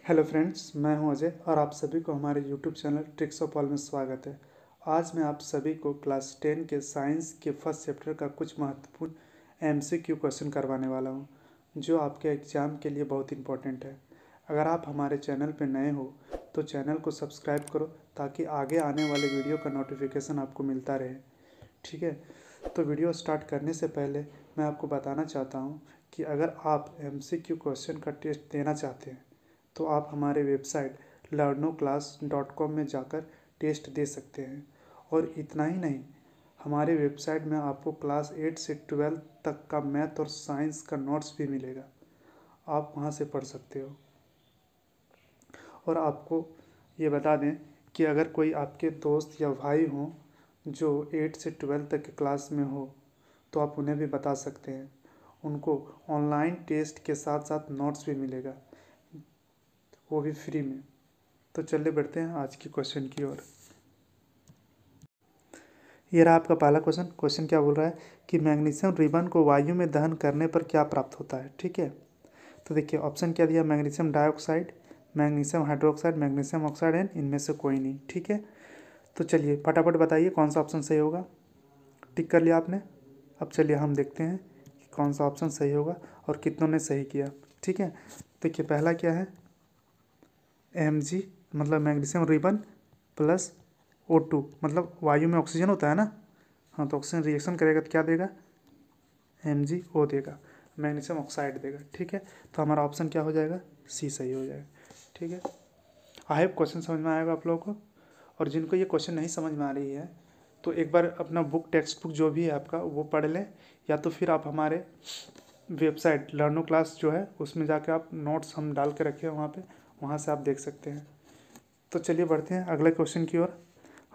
Hello friends, मैं हूं अजय और आप सभी को हमारे YouTube channel tricks of all में स्वागत है। आज मैं आप सभी को क्लास 10 के साइंस के फर्स्ट चैप्टर का कुछ महत्वपूर्ण एमसीक्यू क्वेश्चन करवाने वाला हूं, जो आपके एग्ज़ाम के लिए बहुत इंपॉर्टेंट है। अगर आप हमारे चैनल पर नए हो तो चैनल को सब्सक्राइब करो ताकि आगे आने वाले वीडियो का नोटिफिकेशन आपको मिलता रहे। ठीक है, तो वीडियो स्टार्ट करने से पहले मैं आपको बताना चाहता हूँ कि अगर आप एमसीक्यू क्वेश्चन का टेस्ट देना चाहते हैं तो आप हमारे वेबसाइट learnoclass.com में जाकर टेस्ट दे सकते हैं। और इतना ही नहीं, हमारे वेबसाइट में आपको क्लास 8 से 12 तक का मैथ और साइंस का नोट्स भी मिलेगा, आप वहां से पढ़ सकते हो। और आपको ये बता दें कि अगर कोई आपके दोस्त या भाई हों जो 8 से 12 तक के क्लास में हो तो आप उन्हें भी बता सकते हैं, उनको ऑनलाइन टेस्ट के साथ साथ नोट्स भी मिलेगा, वो भी फ्री में। तो चलिए बढ़ते हैं आज की क्वेश्चन की ओर। ये रहा आपका पहला क्वेश्चन। क्वेश्चन क्या बोल रहा है कि मैग्नीशियम रिबन को वायु में दहन करने पर क्या प्राप्त होता है। ठीक है, तो देखिए ऑप्शन क्या दिया, magnesium dioxide, magnesium hydroxide, magnesium oxide and इनमें से कोई नहीं। ठीक है, तो चलिए फटाफट बताइए कौन सा ऑप्शन सही होगा। टिक कर लिया आपने। अब चलिए हम देखते हैं कि कौन सा ऑप्शन सही होगा और कितनों ने सही किया। ठीक है, देखिए पहला क्या है, Mg मतलब मैग्नीशियम रिबन प्लस O2 मतलब वायु में ऑक्सीजन होता है ना। हाँ, तो ऑक्सीजन रिएक्शन करेगा तो क्या देगा, MgO देगा, मैग्नीशियम ऑक्साइड देगा। ठीक है, तो हमारा ऑप्शन क्या हो जाएगा, सी सही हो जाएगा। ठीक है, आई होप क्वेश्चन समझ में आएगा आप लोगों को। और जिनको ये क्वेश्चन नहीं समझ में आ रही है तो एक बार अपना बुक टेक्स्ट बुक जो भी है आपका वो पढ़ लें, या तो फिर आप हमारे वेबसाइट लर्नो क्लास जो है उसमें जाके आप नोट्स हम डाल के रखे हैं वहाँ पे, वहाँ से आप देख सकते हैं। तो चलिए बढ़ते हैं अगले क्वेश्चन की ओर।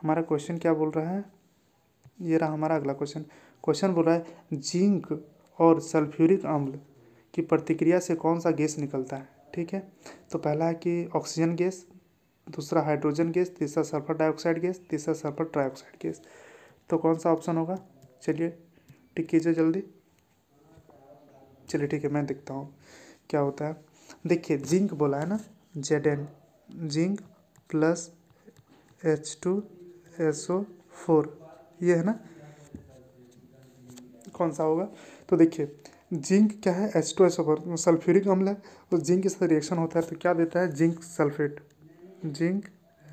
हमारा क्वेश्चन क्या बोल रहा है, ये रहा हमारा अगला क्वेश्चन। क्वेश्चन बोल रहा है जिंक और सल्फ्यूरिक अम्ल की प्रतिक्रिया से कौन सा गैस निकलता है। ठीक है, तो पहला है कि ऑक्सीजन गैस, दूसरा हाइड्रोजन गैस, तीसरा सल्फर डाइऑक्साइड गैस, तीसरा सल्फर ट्राइऑक्साइड गैस। तो कौन सा ऑप्शन होगा, चलिए टिक कीजिए जल्दी। चलिए ठीक है, मैं देखता हूँ क्या होता है। देखिए जिंक बोला है ना, Zn, जिंक प्लस H2SO4, ये है ना, कौन सा होगा। तो देखिए जिंक क्या है, H2SO4 सल्फ्यूरिक अम्ल है, तो जिंक के साथ रिएक्शन होता है तो क्या देता है, जिंक सल्फेट, जिंक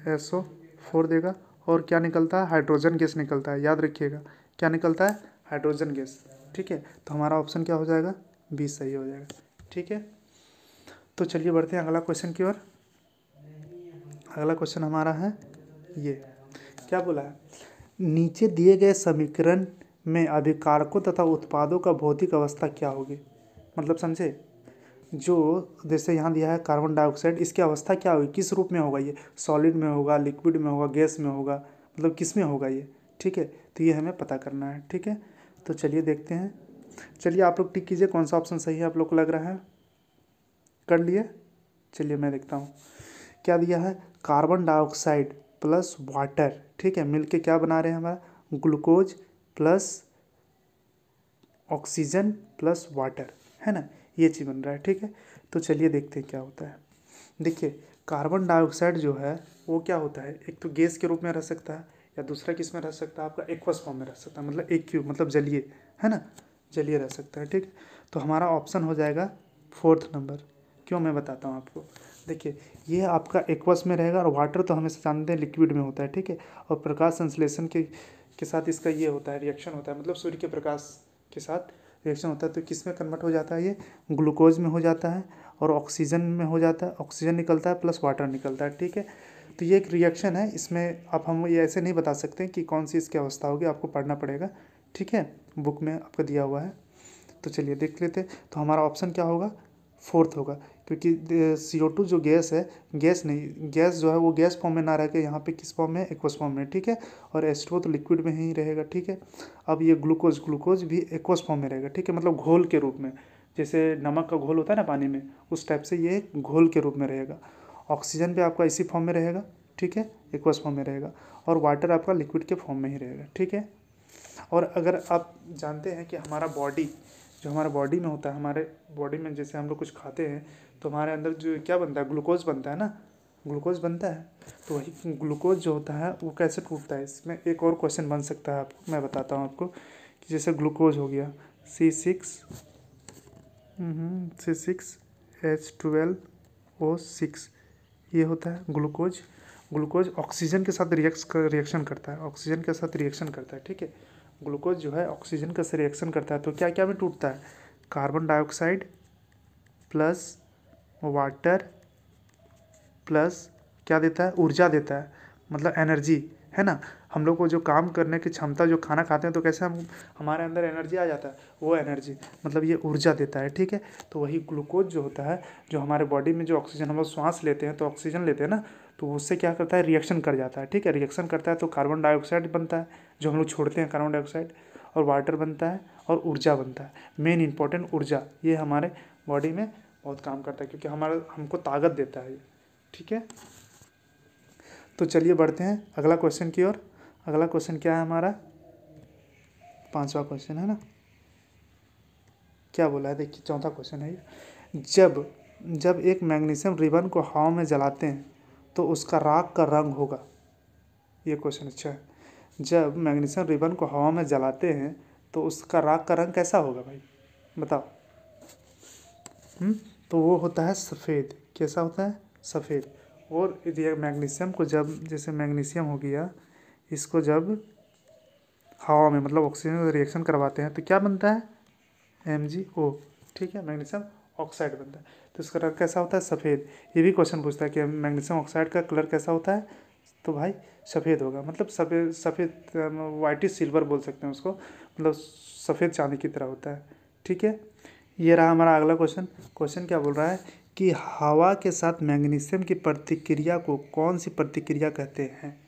SO4 देगा। और क्या निकलता है, हाइड्रोजन गैस निकलता है, याद रखिएगा क्या निकलता है, हाइड्रोजन गैस। ठीक है, तो हमारा ऑप्शन क्या हो जाएगा, बी सही हो जाएगा। ठीक है, तो चलिए बढ़ते हैं अगला क्वेश्चन की ओर। अगला क्वेश्चन हमारा है ये, क्या बोला है, नीचे दिए गए समीकरण में अभिकारकों तथा उत्पादों का भौतिक अवस्था क्या होगी। मतलब समझे, जो जैसे यहाँ दिया है कार्बन डाइऑक्साइड, इसकी अवस्था क्या होगी, किस रूप में होगा, ये सॉलिड में होगा, लिक्विड में होगा, गैस में होगा, मतलब किस में होगा ये। ठीक है, तो ये हमें पता करना है। ठीक है, तो चलिए देखते हैं। चलिए आप लोग टिक कीजिए कौन सा ऑप्शन सही है आप लोग को लग रहा है, कर लिए। चलिए मैं देखता हूँ क्या दिया है, कार्बन डाइऑक्साइड प्लस वाटर, ठीक है, मिलके क्या बना रहे हैं हमारा, glucose plus oxygen plus water, है ना, ये चीज़ बन रहा है। ठीक है, तो चलिए देखते हैं क्या होता है। देखिए कार्बन डाइऑक्साइड जो है वो क्या होता है, एक तो गैस के रूप में रह सकता है, या दूसरा किस में रह सकता है, आपका एक्वस फॉर्म में रह सकता है, मतलब एक क्यूब मतलब जलीय, है ना, जलीय रह सकता है। ठीक है, तो हमारा ऑप्शन हो जाएगा फोर्थ नंबर। क्यों, मैं बताता हूँ आपको। देखिए ये आपका एक्वस में रहेगा, और वाटर तो हमेशा जानते हैं लिक्विड में होता है। ठीक है, और प्रकाश संश्लेषण के साथ इसका ये होता है, रिएक्शन होता है, मतलब सूर्य के प्रकाश के साथ रिएक्शन होता है, तो किस में कन्वर्ट हो जाता है, ये ग्लूकोज में हो जाता है, और ऑक्सीजन में हो जाता है, ऑक्सीजन निकलता है प्लस वाटर निकलता है। ठीक है, तो ये एक रिएक्शन है, इसमें अब हम ये ऐसे नहीं बता सकते कि कौन सी इसकी अवस्था होगी, आपको पढ़ना पड़ेगा। ठीक है, बुक में आपका दिया हुआ है, तो चलिए देख लेते हैं। तो हमारा ऑप्शन क्या होगा, फोर्थ होगा, क्योंकि CO2 जो गैस है, गैस नहीं, गैस जो है वो गैस फॉर्म में ना रह के यहाँ पे किस फॉर्म में, एक्वस फॉर्म में। ठीक है, और H2O तो लिक्विड में ही रहेगा। ठीक है, अब ये ग्लूकोज भी एक्वस फॉर्म में रहेगा। ठीक है, मतलब घोल के रूप में, जैसे नमक का घोल होता है ना पानी में, उस टाइप से ये घोल के रूप में रहेगा। ऑक्सीजन भी आपका इसी फॉर्म में रहेगा। ठीक है, एक्वस फॉर्म में रहेगा, और वाटर आपका लिक्विड के फॉर्म में ही रहेगा। ठीक है, और अगर आप जानते हैं कि हमारा बॉडी, जो हमारा बॉडी में होता है, हमारे बॉडी में जैसे हम लोग कुछ खाते हैं तो हमारे अंदर जो क्या बनता है, ग्लूकोज बनता है ना, ग्लूकोज बनता है। तो वही ग्लूकोज जो होता है वो कैसे टूटता है, इसमें एक और क्वेश्चन बन सकता है आपको, मैं बताता हूँ आपको कि जैसे ग्लूकोज हो गया C6H12O6, ये होता है ग्लूकोज। ग्लूकोज ऑक्सीजन के साथ रिएक्शन करता है, ऑक्सीजन के साथ रिएक्शन करता है, ठीक है। ग्लूकोज जो है ऑक्सीजन के साथ रिएक्शन करता है, तो क्या क्या में टूटता है, carbon dioxide plus water plus क्या देता है, ऊर्जा देता है, मतलब एनर्जी, है ना। हम लोग को जो काम करने की क्षमता, जो खाना खाते हैं तो कैसे हम हमारे अंदर एनर्जी आ जाता है, वो एनर्जी मतलब ये ऊर्जा देता है, ठीक है। तो वही ग्लूकोज जो होता है, जो हमारे बॉडी में जो ऑक्सीजन हम लोग श्वास लेते हैं तो ऑक्सीजन लेते हैं ना, तो उससे क्या करता है, रिएक्शन कर जाता है, ठीक है। रिएक्शन करता है तो कार्बन डाइऑक्साइड बनता है, जो हम लोग छोड़ते हैं कार्बन डाइऑक्साइड, और वाटर बनता है और ऊर्जा बनता है। मेन इंपॉर्टेंट ऊर्जा, ये हमारे बॉडी में बहुत काम करता है, क्योंकि हमारा हमको ताकत देता है, ठीक है। तो चलिए बढ़ते हैं अगला क्वेश्चन की ओर। अगला क्वेश्चन क्या है हमारा, 5वां क्वेश्चन है ना, क्या बोला है देखिए, 4था क्वेश्चन है ये। जब एक मैग्नीशियम रिबन को हवा में जलाते हैं तो उसका राख का रंग होगा, ये क्वेश्चन अच्छा है। जब मैग्नीशियम रिबन को हवा में जलाते हैं तो उसका राख का रंग कैसा होगा भाई, बताओ। तो वो होता है सफ़ेद, कैसा होता है, सफ़ेद। और यदि मैग्नीशियम को जब, जैसे मैग्नीशियम हो गया, इसको जब हवा में मतलब ऑक्सीजन से रिएक्शन करवाते हैं तो क्या बनता है, MgO, ठीक है, मैग्नीशियम ऑक्साइड बनता है। तो इसका रंग कैसा होता है, सफ़ेद। ये भी क्वेश्चन पूछता है कि मैग्नीशियम ऑक्साइड का कलर कैसा होता है, तो भाई सफ़ेद होगा, मतलब सफ़ेद सफ़ेद वाइटिश सिल्वर बोल सकते हैं उसको, मतलब सफ़ेद चांदी की तरह होता है, ठीक है। ये रहा हमारा अगला क्वेश्चन। क्वेश्चन क्या बोल रहा है कि हवा के साथ मैग्नीशियम की प्रतिक्रिया को कौन सी प्रतिक्रिया कहते हैं,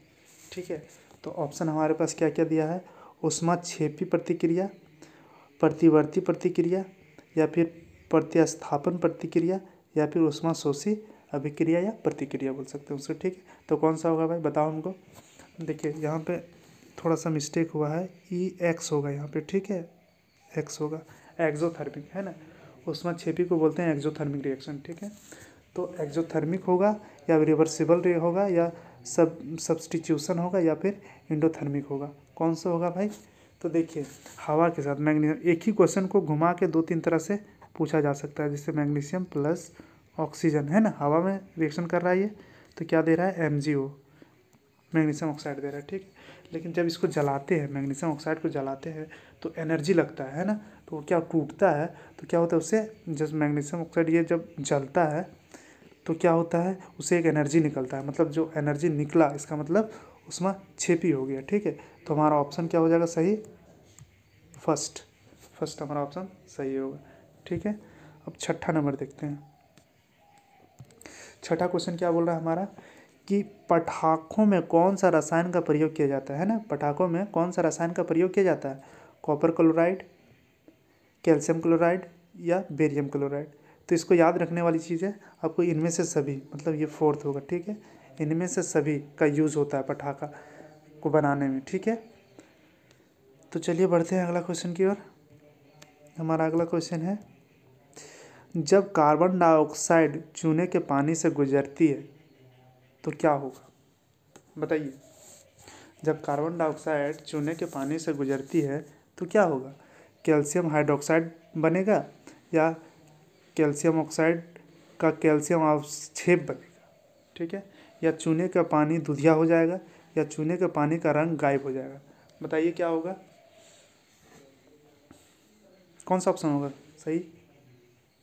ठीक है। तो ऑप्शन हमारे पास क्या क्या दिया है, ऊष्माक्षेपी प्रतिक्रिया, प्रतिवर्ती प्रतिक्रिया, या फिर प्रतिस्थापन प्रतिक्रिया, या फिर ऊष्माशोषी अभिक्रिया या प्रतिक्रिया बोल सकते हैं उसको, ठीक है। तो कौन सा होगा भाई, बताओ हमको। देखिए यहाँ पे थोड़ा सा मिस्टेक हुआ है, EX होगा यहाँ पे, ठीक है, X होगा, एक्सोथर्मिक है ना, ऊष्माक्षेपी को बोलते हैं एक्सोथर्मिक रिएक्शन, ठीक है। तो एक्सोथर्मिक होगा या रिवर्सिबल होगा या सब्स्टिट्यूशन होगा या फिर एंडोथर्मिक होगा, कौन सा होगा भाई। तो देखिए हवा के साथ मैग्नीशियम, एक ही क्वेश्चन को घुमा के 2-3 तरह से पूछा जा सकता है, जैसे मैग्नीशियम प्लस ऑक्सीजन है ना, हवा में रिएक्शन कर रहा है ये, तो क्या दे रहा है, MgO, मैग्नीशियम ऑक्साइड दे रहा है, ठीक है। लेकिन जब इसको जलाते हैं, मैग्नीशियम ऑक्साइड को जलाते हैं तो एनर्जी लगता है ना, तो वो क्या टूटता है, तो क्या होता है उससे, जब मैग्नीशियम ऑक्साइड ये जब जलता है तो क्या होता है, उससे एक एनर्जी निकलता है, मतलब जो एनर्जी निकला इसका मतलब ऊष्माक्षेपी हो गया, ठीक है। तो हमारा ऑप्शन क्या हो जाएगा सही, फर्स्ट हमारा ऑप्शन सही होगा, ठीक है। अब 6ठा नंबर देखते हैं। 6ठा क्वेश्चन क्या बोल रहा है हमारा कि पटाखों में कौन सा रसायन का प्रयोग किया जाता है ना, पटाखों में कौन सा रसायन का प्रयोग किया जाता है, कॉपर क्लोराइड, कैल्शियम क्लोराइड या बेरियम क्लोराइड। तो इसको याद रखने वाली चीज़ है आपको, इनमें से सभी, मतलब ये 4th होगा, ठीक है, इनमें से सभी का यूज़ होता है पटाखा को बनाने में, ठीक है। तो चलिए बढ़ते हैं अगला क्वेश्चन की ओर। हमारा अगला क्वेश्चन है, जब कार्बन डाइऑक्साइड चूने के पानी से गुजरती है तो क्या होगा, बताइए। जब कार्बन डाइऑक्साइड चूने के पानी से गुजरती है तो क्या होगा, कैल्शियम हाइड्रोक्साइड बनेगा या कैल्शियम ऑक्साइड का कैल्शियम अवक्षेप बनेगा, ठीक है, या चूने का पानी दूधिया हो जाएगा या चूने के पानी का रंग गायब हो जाएगा, बताइए क्या होगा, कौन सा ऑप्शन होगा सही।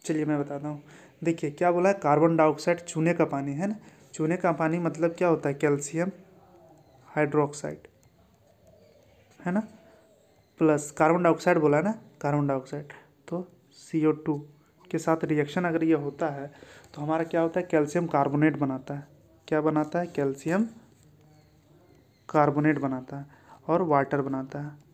चलिए मैं बताता हूँ। देखिए क्या बोला है, कार्बन डाइऑक्साइड चूने का पानी है ना, चूने का पानी मतलब क्या होता है, कैल्शियम हाइड्रोक्साइड है ना, प्लस कार्बन डाइऑक्साइड बोला है ना, कार्बन डाइऑक्साइड, तो CO2 के साथ रिएक्शन अगर ये होता है तो हमारा क्या होता है, कैल्शियम कार्बोनेट बनाता है, क्या बनाता है, कैल्शियम कार्बोनेट बनाता है और वाटर बनाता है,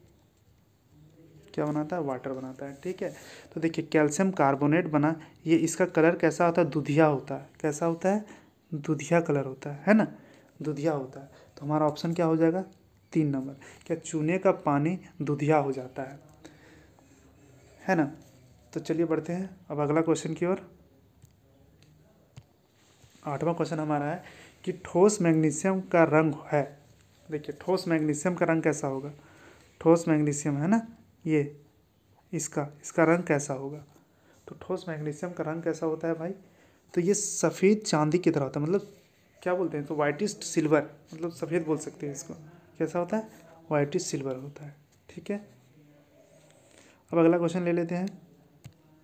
क्या बनाता है, वाटर बनाता है, ठीक है। तो देखिए कैल्शियम कार्बोनेट बना, ये इसका कलर कैसा होता है, दुधिया होता है, कैसा होता है, दुधिया कलर होता है ना, दुधिया होता है। तो हमारा ऑप्शन क्या हो जाएगा, 3 नंबर, क्या चूने का पानी दुधिया हो जाता है ना। तो चलिए बढ़ते हैं अब अगला क्वेश्चन की ओर। 8वां क्वेश्चन हमारा है कि ठोस मैग्नीशियम का रंग है। देखिए ठोस मैग्नीशियम का रंग कैसा होगा, ठोस मैग्नीशियम है ना ये, इसका रंग कैसा होगा। तो ठोस मैग्नीशियम का रंग कैसा होता है भाई, तो ये सफ़ेद चांदी की तरह होता है, मतलब क्या बोलते हैं तो वाइटिश सिल्वर, मतलब सफ़ेद बोल सकते हैं इसको। कैसा होता है, वाइटिश सिल्वर होता है। ठीक है, अब अगला क्वेश्चन ले लेते हैं।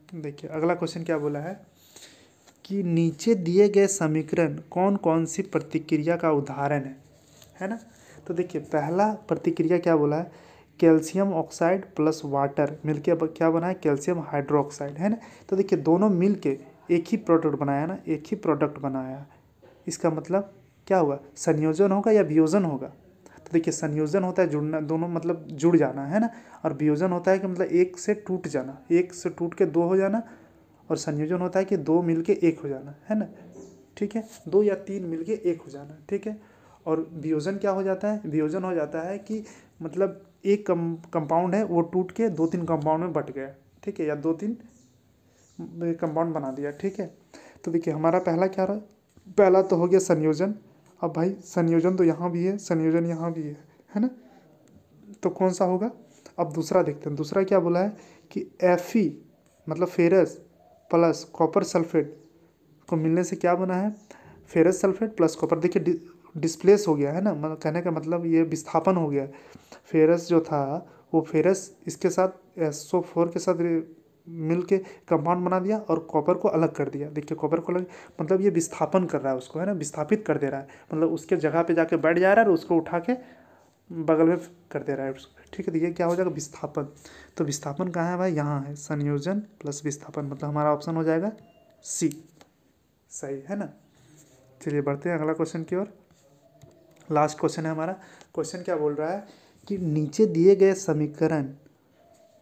देखिए अगला क्वेश्चन क्या बोला है कि नीचे दिए गए समीकरण कौन कौन सी प्रतिक्रिया का उदाहरण है ना। तो देखिए पहला प्रतिक्रिया क्या बोला है, कैल्शियम ऑक्साइड प्लस वाटर मिलके अब क्या बना है, कैल्शियम हाइड्रोक्साइड है ना। तो देखिए दोनों मिलके एक ही प्रोडक्ट बनाया ना, एक ही प्रोडक्ट बनाया। इसका मतलब क्या होगा, संयोजन होगा या वियोजन होगा। तो देखिए संयोजन होता है जुड़ना, दोनों मतलब जुड़ जाना है ना, और वियोजन होता है कि मतलब एक से टूट जाना, एक से टूट के दो हो जाना, और संयोजन होता है कि दो मिलके एक हो जाना है ना। ठीक है, दो या तीन मिलके एक हो जाना। ठीक है, और वियोजन क्या हो जाता है, वियोजन हो जाता है कि मतलब एक कंपाउंड है वो टूट के दो तीन कंपाउंड में बट गया। ठीक है, या दो तीन कंपाउंड बना दिया। ठीक है, तो देखिए हमारा पहला क्या रहा, पहला तो हो गया संयोजन। अब भाई संयोजन तो यहाँ भी है, संयोजन यहाँ भी है ना, तो कौन सा होगा। अब दूसरा देखते हैं, दूसरा क्या बोला है कि Fe मतलब फेरस प्लस कॉपर सल्फेट को मिलने से क्या बना है, फेरस सल्फेट प्लस कॉपर। देखिए डिस्प्लेस हो गया है ना, मतलब कहने का मतलब ये विस्थापन हो गया। फेरस जो था वो फेरस इसके साथ SO4 के साथ मिल के कंपाउंड बना दिया और कॉपर को अलग कर दिया। देखिए कॉपर को अलग मतलब ये विस्थापन कर रहा है उसको, है ना, विस्थापित कर दे रहा है, मतलब उसके जगह पे जाके बैठ जा रहा है और उसको उठा के बगल में कर दे रहा है उसको। ठीक है, तो ये क्या हो जाएगा, विस्थापन। तो विस्थापन कहाँ है भाई, यहाँ है, संयोजन प्लस विस्थापन, मतलब हमारा ऑप्शन हो जाएगा सी, सही है ना। चलिए बढ़ते हैं अगला क्वेश्चन की ओर। लास्ट क्वेश्चन है हमारा। क्वेश्चन क्या बोल रहा है कि नीचे दिए गए समीकरण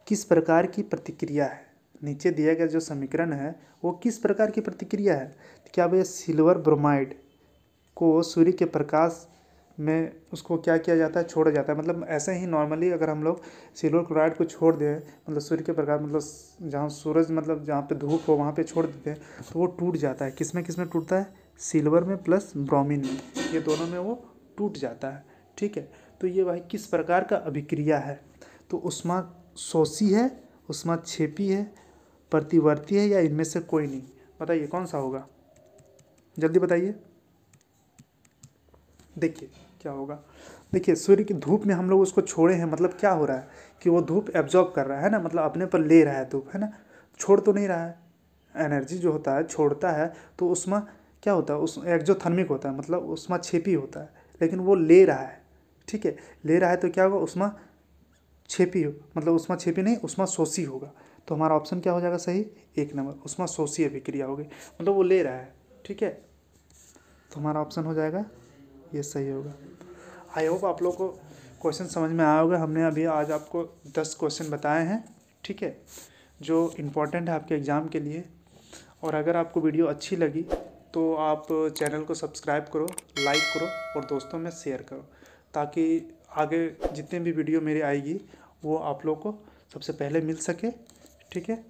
किस प्रकार की प्रतिक्रिया है। नीचे दिया गया जो समीकरण है वो किस प्रकार की प्रतिक्रिया है। तो क्या भैया सिल्वर ब्रोमाइड को सूर्य के प्रकाश में उसको क्या किया जाता है, छोड़ा जाता है। मतलब ऐसे ही नॉर्मली अगर हम लोग सिल्वर क्लोराइड को छोड़ दें, मतलब सूर्य के प्रकाश मतलब जहाँ सूरज मतलब जहाँ पे धूप हो वहाँ पे छोड़ देते हैं तो वो टूट जाता है। किस में टूटता है, सिल्वर में प्लस ब्रोमीन में, ये दोनों में वो टूट जाता है। ठीक है, तो ये भाई किस प्रकार का अभिक्रिया है, तो ऊष्मा शोषी है, ऊष्मा छेपी है, प्रतिवर्ती है, या इनमें से कोई नहीं। बताइए कौन सा होगा, जल्दी बताइए। देखिए क्या होगा, देखिए सूर्य की धूप में हम लोग उसको छोड़े हैं, मतलब क्या हो रहा है कि वो धूप एब्जॉर्ब कर रहा है ना, मतलब अपने पर ले रहा है धूप, है ना, छोड़ तो नहीं रहा है। एनर्जी जो होता है छोड़ता है तो उसमें क्या होता है, उस एक्जोथर्मिक होता है, मतलब उसमें छेपी होता है, लेकिन वो ले रहा है। ठीक है, ले रहा है तो क्या होगा, उसमें छेपी हो, मतलब उसमें छेपी नहीं, उसमें शोषी होगा। तो हमारा ऑप्शन क्या हो जाएगा सही, 1 नंबर, उसमें शोषी अभिक्रिया होगी, मतलब वो ले रहा है। ठीक है, तो हमारा ऑप्शन हो जाएगा ये सही होगा। आई होप आप लोग को क्वेश्चन समझ में आया होगा। हमने अभी आज आपको 10 क्वेश्चन बताए हैं, ठीक है, जो इम्पोर्टेंट है आपके एग्ज़ाम के लिए। और अगर आपको वीडियो अच्छी लगी तो आप चैनल को सब्सक्राइब करो, लाइक करो और दोस्तों में शेयर करो, ताकि आगे जितने भी वीडियो मेरी आएगी वो आप लोग को सबसे पहले मिल सके। ठीक है,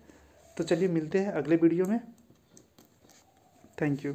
तो चलिए मिलते हैं अगले वीडियो में। Thank you.